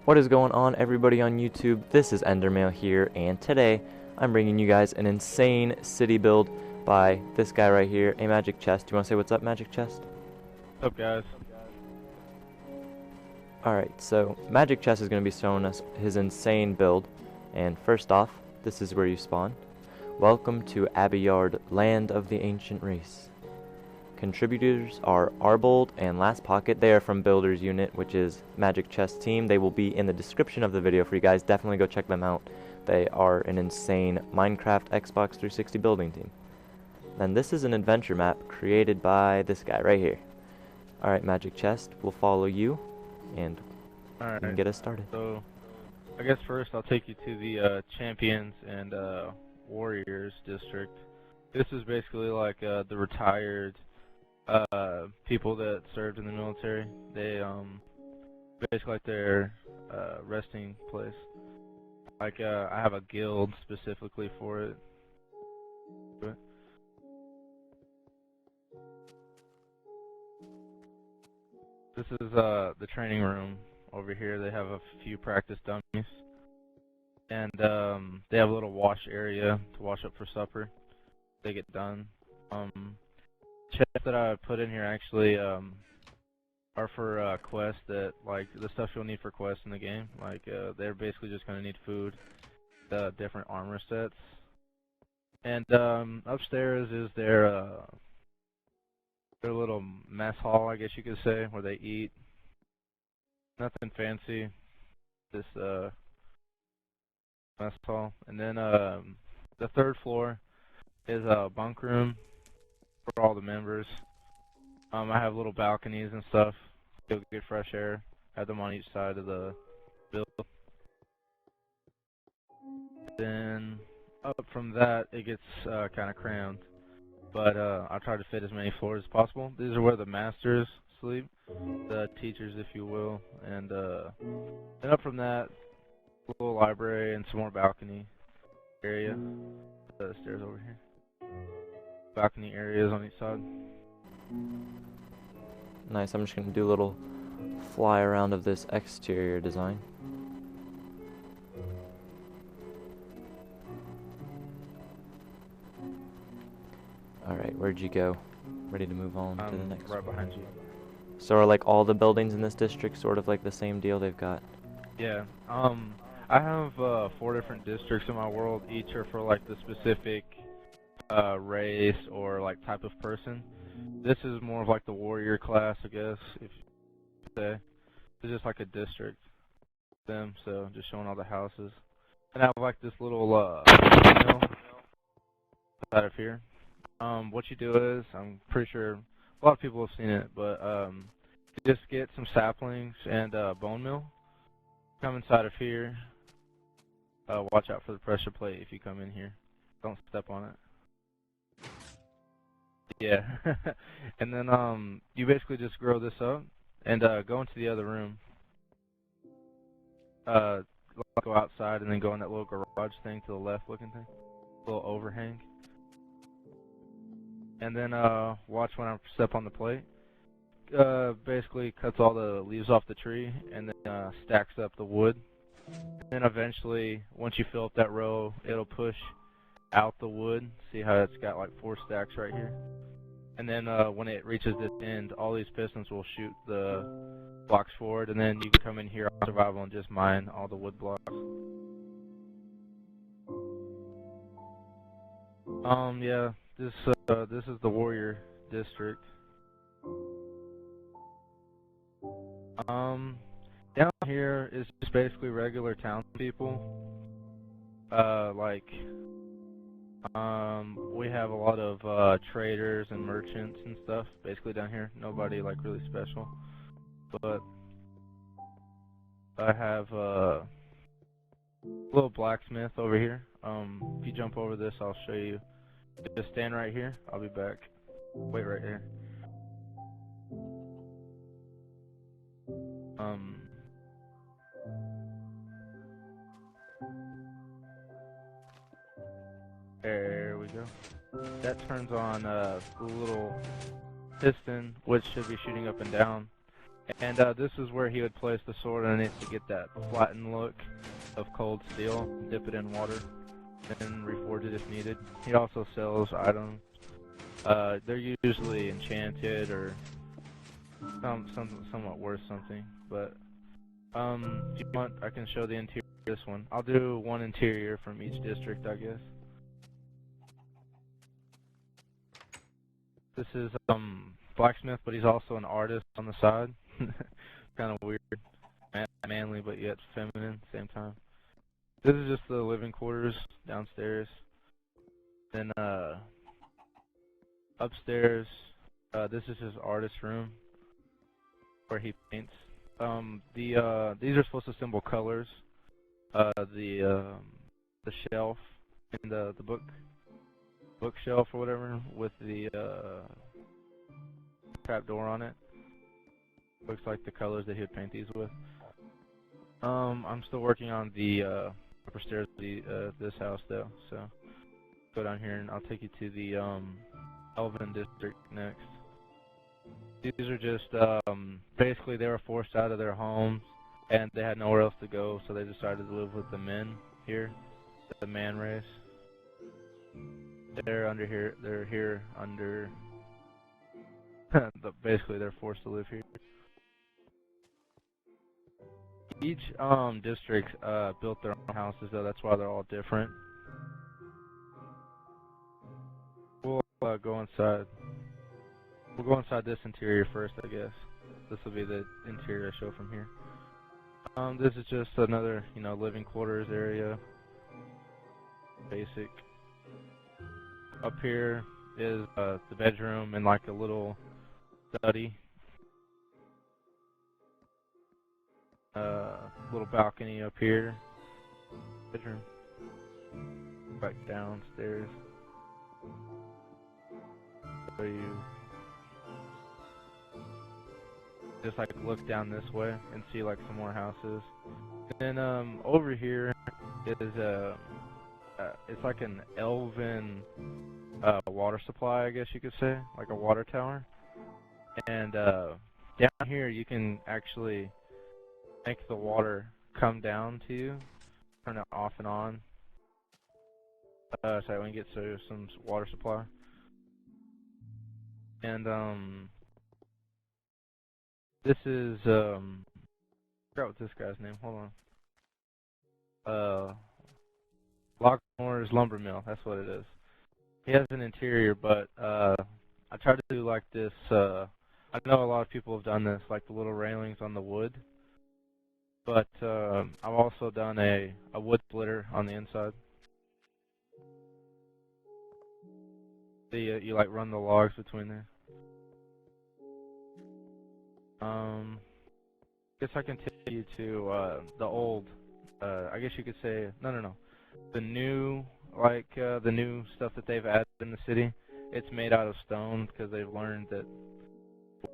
What is going on, everybody on YouTube? This is Endermail here, and today I'm bringing you guys an insane city build by this guy right here, a Magic Chest. Do you want to say what's up, Magic Chest? What's up, guys? Alright, so Magic Chest is going to be showing us his insane build, and first off, this is where you spawn. Welcome to Abbyard, land of the ancient race. Contributors are Arbold and Last Pocket. They are from Builders Unit, which is Magic Chest team. They will be in the description of the video for you guys. Definitely go check them out. They are an insane Minecraft Xbox 360 building team. And this is an adventure map created by this guy right here. Alright, Magic Chest, we'll follow you and you can get us started. So, I guess first I'll take you to the Champions and Warriors district. This is basically like the retired people that served in the military. They basically like their resting place. Like I have a guild specifically for it. This is the training room over here. They have a few practice dummies, and they have a little wash area to wash up for supper. They get done. Chests that I put in here actually are for quests, that like the stuff you'll need for quests in the game. Like they're basically just gonna need food, the different armor sets, and upstairs is their little mess hall, I guess you could say, where they eat. Nothing fancy, this mess hall. And then the third floor is a bunk room for all the members. I have little balconies and stuff, you'll get fresh air. Have them on each side of the build. Then up from that, it gets kind of crammed, but I'll try to fit as many floors as possible. These are where the masters sleep, the teachers, if you will. And then up from that, a little library and some more balcony area. The stairs over here. Balcony areas on each side. Nice, I'm just going to do a little fly around of this exterior design. Alright, where'd you go? Ready to move on to the next right one? behind you. So are like all the buildings in this district sort of like the same deal they've got? Yeah. I have 4 different districts in my world. Each are for like the specific race or like type of person. This is more of like the warrior class, I guess, if you say. It's just like a district for them, so just showing all the houses. And I have like this little mill out of here. What you do is, I'm pretty sure a lot of people have seen it, but you just get some saplings and bone meal. Come inside of here. Watch out for the pressure plate if you come in here. Don't step on it. Yeah. And then you basically just grow this up and go into the other room. Go outside and then go in that little garage thing to the left looking thing. Little overhang. And then watch when I step on the plate. Basically cuts all the leaves off the tree and then stacks up the wood. And then eventually, once you fill up that row, it'll push out the wood. See how it's got like 4 stacks right here? And then when it reaches this end, all these pistons will shoot the blocks forward, and then you can come in here on survival and just mine all the wood blocks. Yeah, this is the warrior district. Down here is just basically regular townspeople. We have a lot of traders and merchants and stuff basically down here. Nobody like really special, but I have a little blacksmith over here. If you jump over this, I'll show you. Just stand right here, I'll be back. Wait right here. There we go. That turns on a little piston, which should be shooting up and down. And this is where he would place the sword underneath to get that flattened look of cold steel, dip it in water, and reforge it if needed. He also sells items. They're usually enchanted or somewhat worth something, but if you want, I can show the interior of this one. I'll do one interior from each district, I guess. This is blacksmith, but he's also an artist on the side. Kind of weird, manly, but yet feminine at the same time. This is just the living quarters downstairs. Then upstairs, this is his artist room where he paints. These are supposed to symbol colors. The shelf and the bookshelf or whatever with the trap door on it. Looks like the colors that he would paint these with. I'm still working on the upper stairs of this house though, so go down here and I'll take you to the Elven district next. These are just basically they were forced out of their homes and they had nowhere else to go, so they decided to live with the men here, the man race. They're under here. They're here under. Basically, they're forced to live here. Each district built their own houses, though. That's why they're all different. We'll go inside. We'll go inside this interior first, I guess. This will be the interior I show from here. This is just another, living quarters area. Basic. Up here is the bedroom and like a little study. Little balcony up here. Bedroom. Back downstairs. So you just like look down this way and see like some more houses. And then over here is it's like an elven water supply, I guess you could say, like a water tower. And down here you can actually make the water come down to you, turn it off and on. So we can get some water supply. And this is I forgot what this guy's name. Hold on. Lockmore's Lumber Mill. That's what it is. He has an interior, but I tried to do like this. I know a lot of people have done this, like the little railings on the wood. But I've also done a wood splitter on the inside. So you like run the logs between there. Guess I can take you to the old. I guess you could say no. The new the new stuff that they've added in the city. It's made out of stone because they've learned that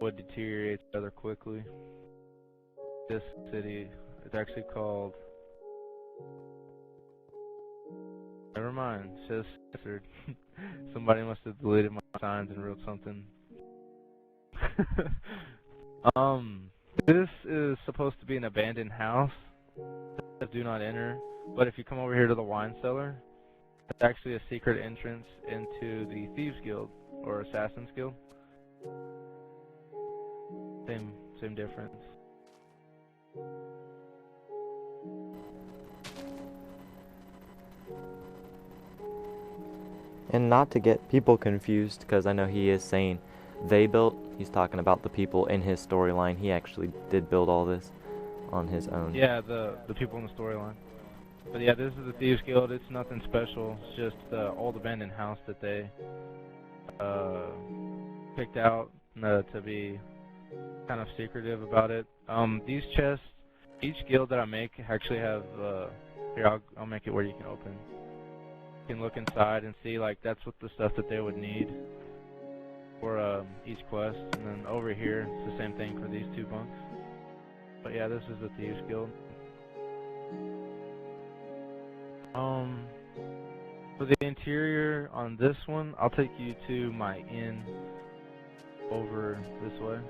wood deteriorates rather quickly. This city is actually called. Never mind. It says censored. Somebody must have deleted my signs and wrote something. This is supposed to be an abandoned house. Do not enter. But if you come over here to the wine cellar, it's actually a secret entrance into the Thieves Guild or Assassins Guild. Same difference. And not to get people confused, because I know he is saying they built, he's talking about the people in his storyline. He actually did build all this on his own. Yeah, the people in the storyline. But yeah, this is the Thieves Guild. It's nothing special. It's just the old abandoned house that they picked out to be kind of secretive about it. These chests, each guild that I make actually have, here I'll make it where you can open. You can look inside and see like that's what the stuff that they would need for each quest. And then over here, it's the same thing for these two bunks. But yeah, this is the Thieves Guild. For the interior on this one, I'll take you to my inn over this way.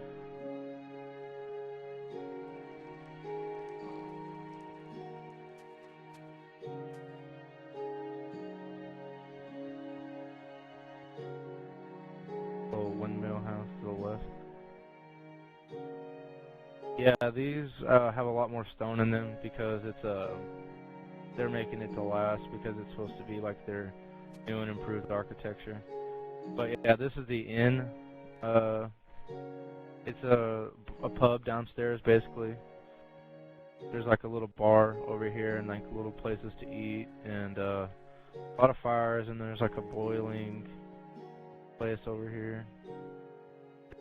Yeah, these have a lot more stone in them because they're making it to last because it's supposed to be like their new and improved architecture. But yeah, this is the inn. Uh, it's a pub downstairs basically. There's like a little bar over here and like little places to eat and a lot of fires, and there's like a boiling place over here.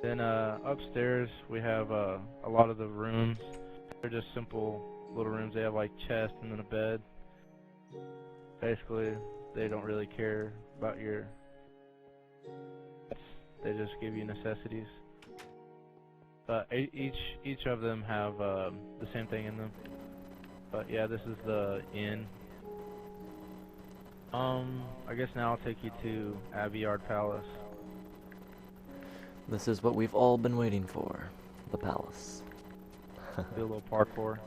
Then upstairs we have a lot of the rooms. They're just simple little rooms. They have like chest and then a bed. Basically, they don't really care about your. They just give you necessities. But each of them have the same thing in them. But yeah, this is the inn. I guess now I'll take you to Abbyard Palace. This is what we've all been waiting for, the palace. Do a little parkour.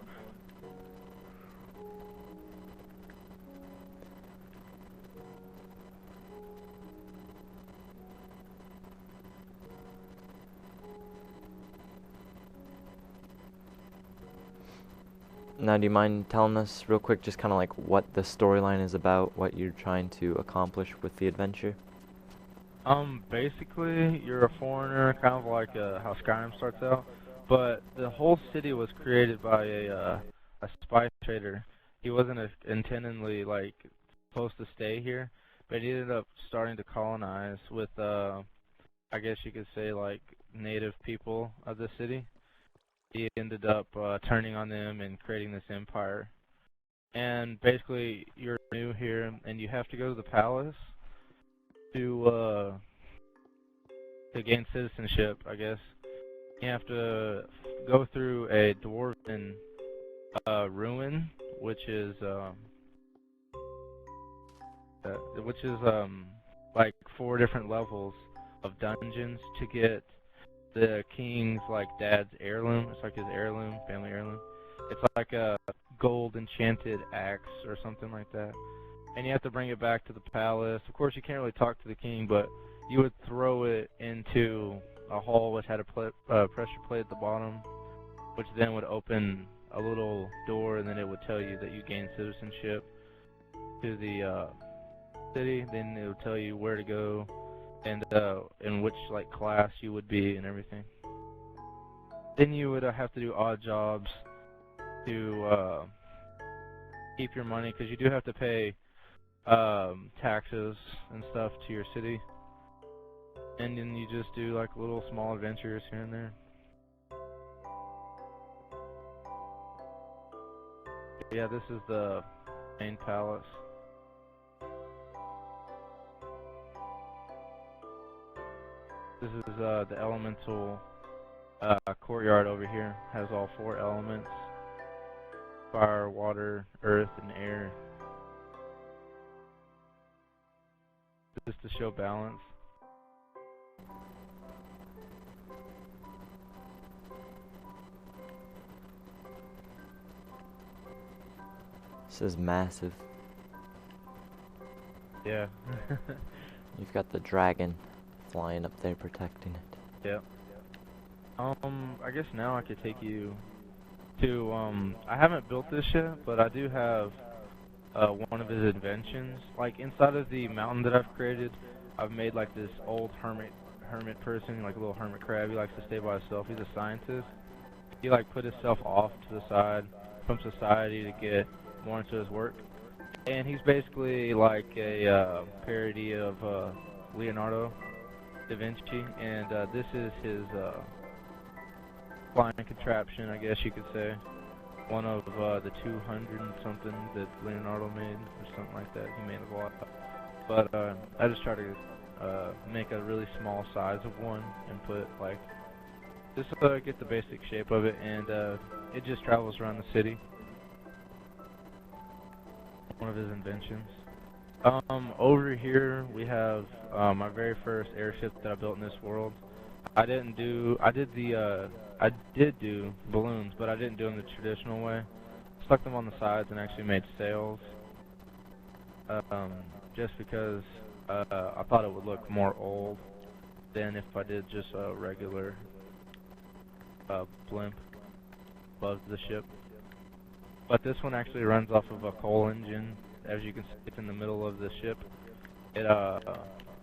Now, do you mind telling us real quick just kind of like what the storyline is about, what you're trying to accomplish with the adventure? Basically, you're a foreigner, kind of like how Skyrim starts out, but the whole city was created by a spy trader. He wasn't intentionally like supposed to stay here, but he ended up starting to colonize with, I guess you could say, like native people of the city. He ended up turning on them and creating this empire. And basically, you're new here, and you have to go to the palace to gain citizenship, I guess. You have to go through a dwarven ruin, which is like 4 different levels of dungeons to get the king's like dad's heirloom. It's like his heirloom, family heirloom. It's like a gold enchanted axe or something like that. And you have to bring it back to the palace. Of course, you can't really talk to the king, but you would throw it into a hole which had a pressure plate at the bottom, which then would open a little door, and then it would tell you that you gained citizenship to the city. Then it would tell you where to go and in which like class you would be and everything. Then you would have to do odd jobs to keep your money, because you do have to pay taxes and stuff to your city. And then you just do like little small adventures here and there. Yeah, this is the main palace. This is the elemental courtyard over here. Has all 4 elements: fire, water, earth, and air. Just to show balance. This is massive. Yeah. You've got the dragon flying up there protecting it. Yeah. I guess now I could take you to, I haven't built this yet, but I do have one of his inventions. Like inside of the mountain that I've created, I've made like this old hermit person, like a little hermit crab. He likes to stay by himself. He's a scientist. He like put himself off to the side from society to get more into his work. And he's basically like a parody of Leonardo da Vinci, and this is his flying contraption, I guess you could say. One of the 200 and something that Leonardo made, or something like that. He made a lot. But I just try to make a really small size of one and put like, just get the basic shape of it, and it just travels around the city. One of his inventions. Over here we have my very first airship that I built in this world. I did do balloons, but I didn't do them the traditional way. Stuck them on the sides and actually made sails. Just because I thought it would look more old than if I did just a regular blimp. above the ship. But this one actually runs off of a coal engine. As you can see, it's in the middle of the ship. It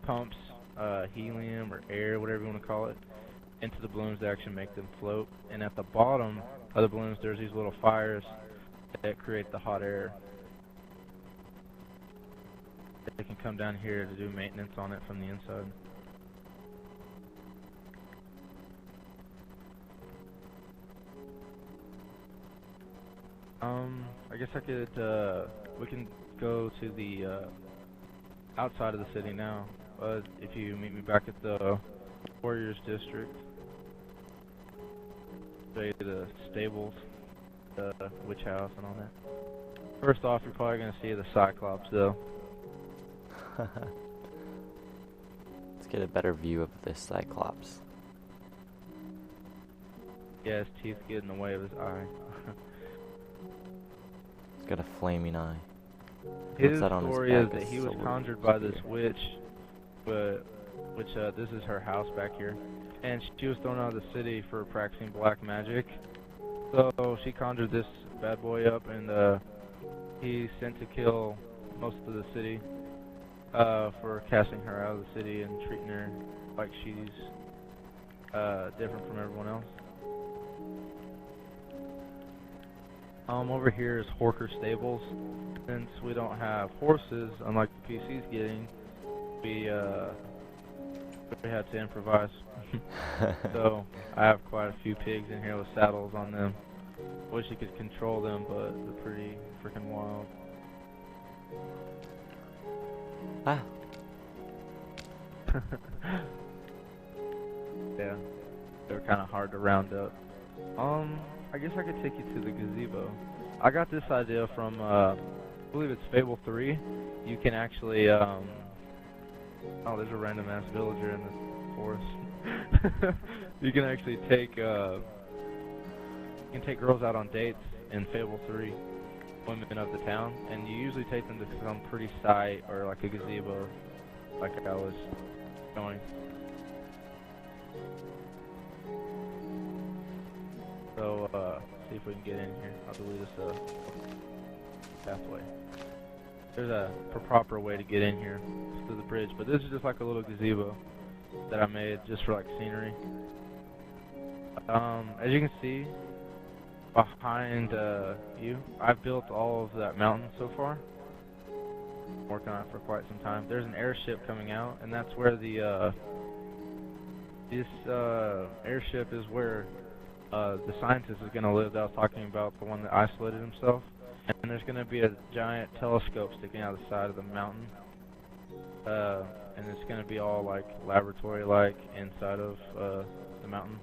pumps helium or air, whatever you want to call it, into the balloons that actually make them float. And at the bottom of the balloons, there's these little fires that create the hot air. They can come down here to do maintenance on it from the inside. I guess I could, we can go to the outside of the city now, if you meet me back at the Warriors District. Show you the stables, the witch house and all that. First off, you're probably going to see the Cyclops though. Let's get a better view of this Cyclops. Yeah, his teeth get in the way of his eye. He's got a flaming eye. His that on his story is back? that A he was sword conjured by this spear. witch, which this is her house back here, and she was thrown out of the city for practicing black magic. So she conjured this bad boy up, and he's sent to kill most of the city for casting her out of the city and treating her like she's different from everyone else. Over here is Horker Stables. Since we don't have horses, unlike the PC's getting, we had to improvise. So I have quite a few pigs in here with saddles on them. Wish you could control them, but they're pretty freaking wild. Ah. Yeah, they're kind of hard to round up. I guess I could take you to the gazebo. I got this idea from, I believe it's Fable 3. You can actually, oh, there's a random ass villager in the forest. You can actually take, girls out on dates in Fable 3, women of the town, and you usually take them to some pretty site or like a gazebo, like I was going. So, see if we can get in here. I'll delete this pathway. There's a proper way to get in here. It's through the bridge, but this is just like a little gazebo that I made just for like scenery. As you can see, behind you, I've built all of that mountain so far. Working on it for quite some time. There's an airship coming out, and that's where the this airship is where the scientist is going to live that I was talking about, the one that isolated himself. And there's going to be a giant telescope sticking out of the side of the mountain. And it's going to be all like laboratory-like inside of the mountain.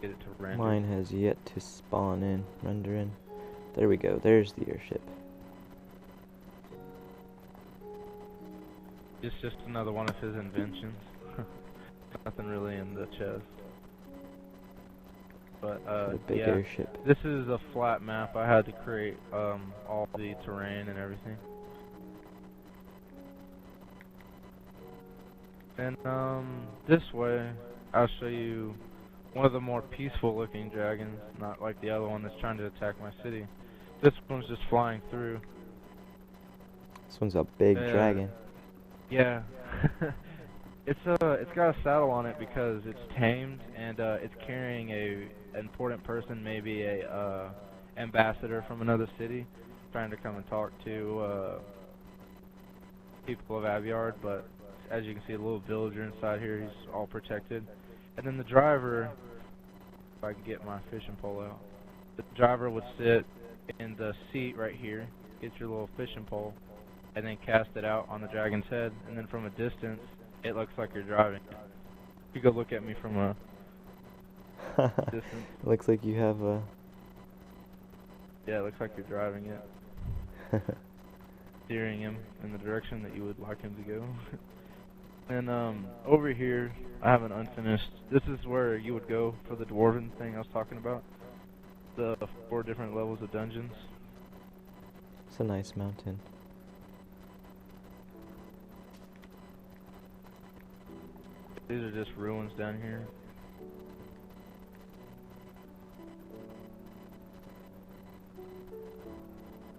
Get it to render. Mine has yet to spawn in, render in. There we go, there's the airship. It's just another one of his inventions. Nothing really in the chest. But The big yeah, airship. this is a flat map. I had to create all the terrain and everything. And this way, I'll show you one of the more peaceful looking dragons, not like the other one that's trying to attack my city. This one's just flying through. This one's a big dragon. Yeah. It's got a saddle on it because it's tamed, and it's carrying a important person, maybe a ambassador from another city, trying to come and talk to people of Aviard. But as you can see, a little villager inside here. He's all protected. And then the driver, if I can get my fishing pole out, the driver would sit in the seat right here, get your little fishing pole, and then cast it out on the dragon's head, and then from a distance, it looks like you're driving. You go look at me from a distance. Looks like you have a... Yeah, it looks like you're driving it. Steering him in the direction that you would like him to go. And over here, I have an unfinished... This is where you would go for the dwarven thing I was talking about. The 4 different levels of dungeons. It's a nice mountain. These are just ruins down here.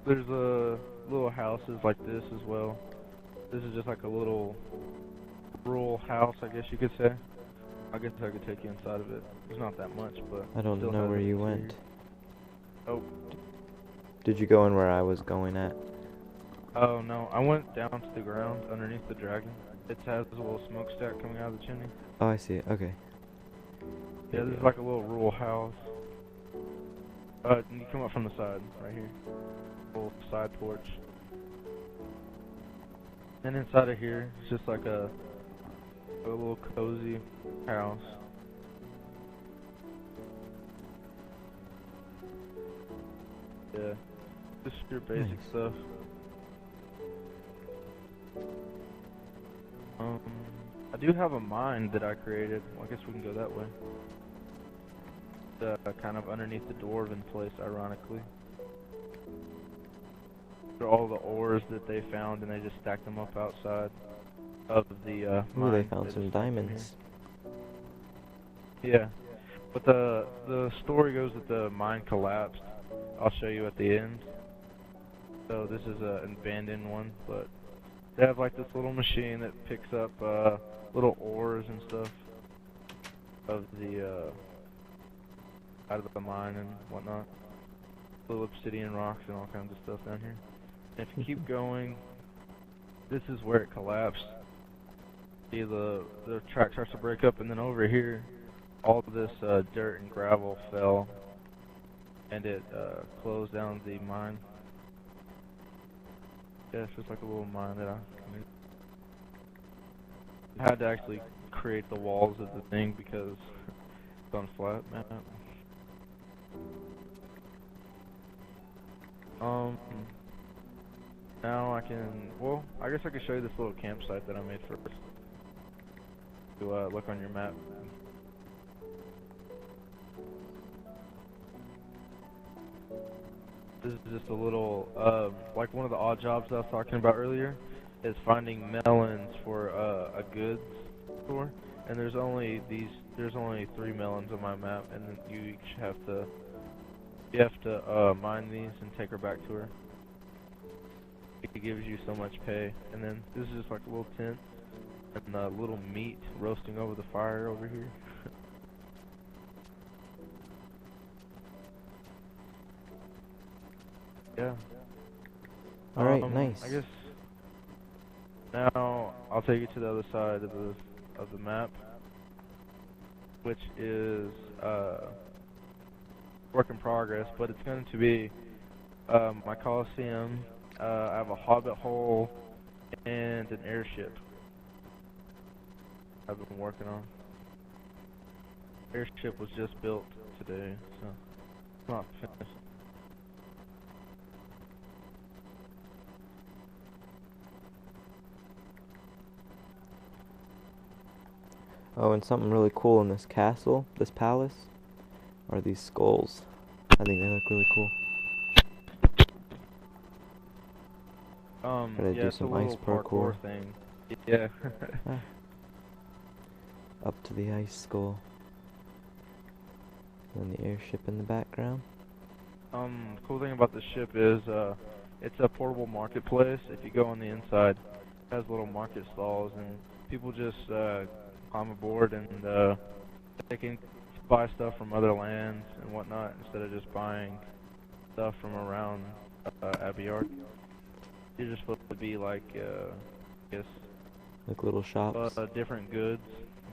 There's little houses like this as well. This is just like a little rural house, I guess you could say. I guess I could take you inside of it. There's not that much, but I don't still know has where an you interior. went. Oh. Did you go in where I was going at? Oh no, I went down to the ground underneath the dragon. It has a little smokestack coming out of the chimney. Oh, I see it. Okay. Yeah, this is like a little rural house. You come up from the side, right here. Little side porch. And inside of here, it's just like a little cozy house. Yeah, just your basic Nice. stuff. I do have a mine that I created. Well, I guess we can go that way. Kind of underneath the dwarven place, ironically. They're all the ores that they found, and they just stacked them up outside of the Ooh, mine. they found just some stacked them diamonds. here. Yeah, but the story goes that the mine collapsed. I'll show you at the end. So this is an abandoned one, but they have like this little machine that picks up little ores and stuff of the out of the mine and whatnot. Little obsidian rocks and all kinds of stuff down here. And if you keep going, this is where it collapsed. See, the track starts to break up, and then over here, all of this dirt and gravel fell, and it closed down the mine. Yeah, it's just like a little mine that I had to actually create the walls of the thing because it's on flat map. Now I can, well, I guess I could show you this little campsite that I made first. To look on your map. This is just a little, like one of the odd jobs I was talking about earlier, is finding melons for a goods store. And there's only 3 melons on my map, and then you each have to mine these and take her back to her. It gives you so much pay. And then this is just like a little tent and a little meat roasting over the fire over here. Yeah. Alright, nice. I guess now I'll take you to the other side of the map, which is work in progress, but it's going to be my Coliseum. I have a hobbit hole and an airship I've been working on. Airship was just built today, so it's not finished. Oh, and something really cool in this castle, this palace, are these skulls. I think they look really cool. Gotta Yeah, do it's a some little ice parkour. thing. Yeah. Ah. Up to the ice skull. And the airship in the background. The cool thing about the ship is it's a portable marketplace. If you go on the inside, it has little market stalls, and people just climb aboard and they can buy stuff from other lands and whatnot instead of just buying stuff from around Abiyard. You're just supposed to be like, I guess, Like little shops. different goods.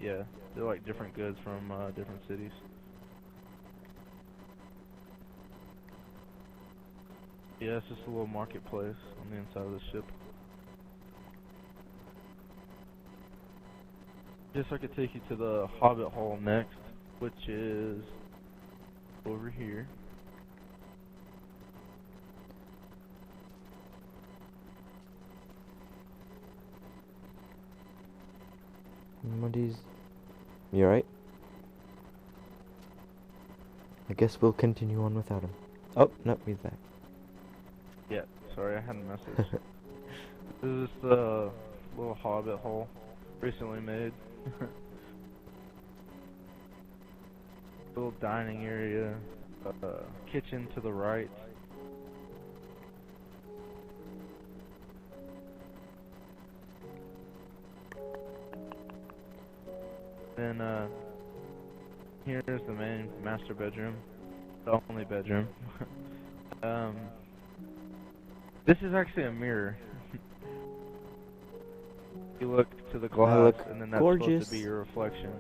Yeah, they're like different goods from different cities. Yeah, it's just a little marketplace on the inside of the ship. Guess I could take you to the Hobbit Hole next, which is over here. Muddy's. You alright? I guess we'll continue on without him. Oh, no, he's back. Yeah, sorry, I had a message. This is the little Hobbit Hole recently made. Little dining area, kitchen to the right. Then here's the main master bedroom, the only bedroom. This is actually a mirror. You look to the glass, and then that's gorgeous. supposed to be your reflection.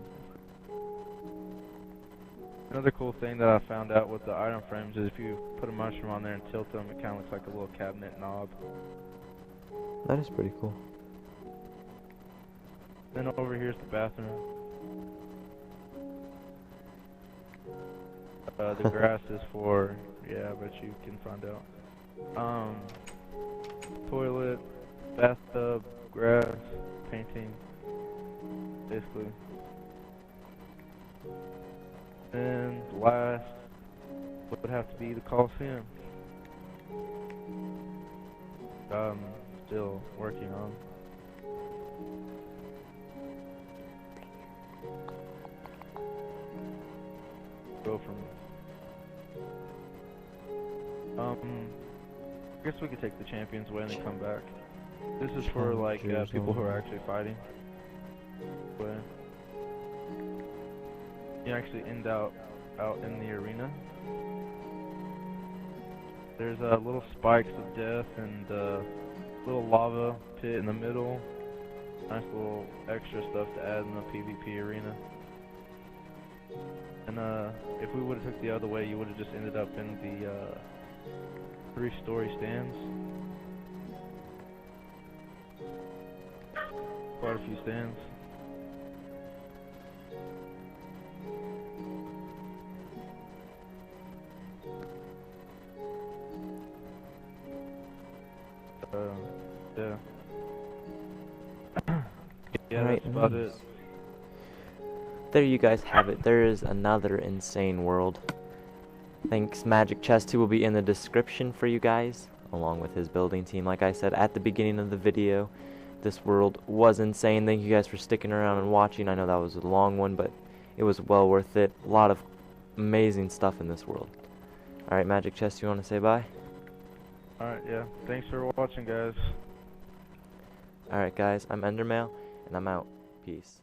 Another cool thing that I found out with the item frames is if you put a mushroom on there and tilt them, it kind of looks like a little cabinet knob. That is pretty cool. Then over here's the bathroom. The grass is for, yeah, I bet you can find out. Toilet, bathtub, grass, painting, basically. And last would have to be the Coliseum. I'm still working on. Go from. I guess we could take the champions away and then come back. This is for like people who are actually fighting. But you actually end out in the arena. There's little spikes of death and little lava pit in the middle. Nice little extra stuff to add in the PvP arena. And if we would have took the other way, you would have just ended up in the 3-story stands. Quite a few stands. Yeah. Yeah, Alright, that's about it. There you guys have it. There is another insane world. Thanks, Magic Chest 2 will be in the description for you guys, along with his building team. Like I said at the beginning of the video, this world was insane. Thank you guys for sticking around and watching. I know that was a long one, but it was well worth it. A lot of amazing stuff in this world. Alright, Magic Chest, you want to say bye? Alright, yeah. Thanks for watching, guys. Alright, guys, I'm Endermail, and I'm out. Peace.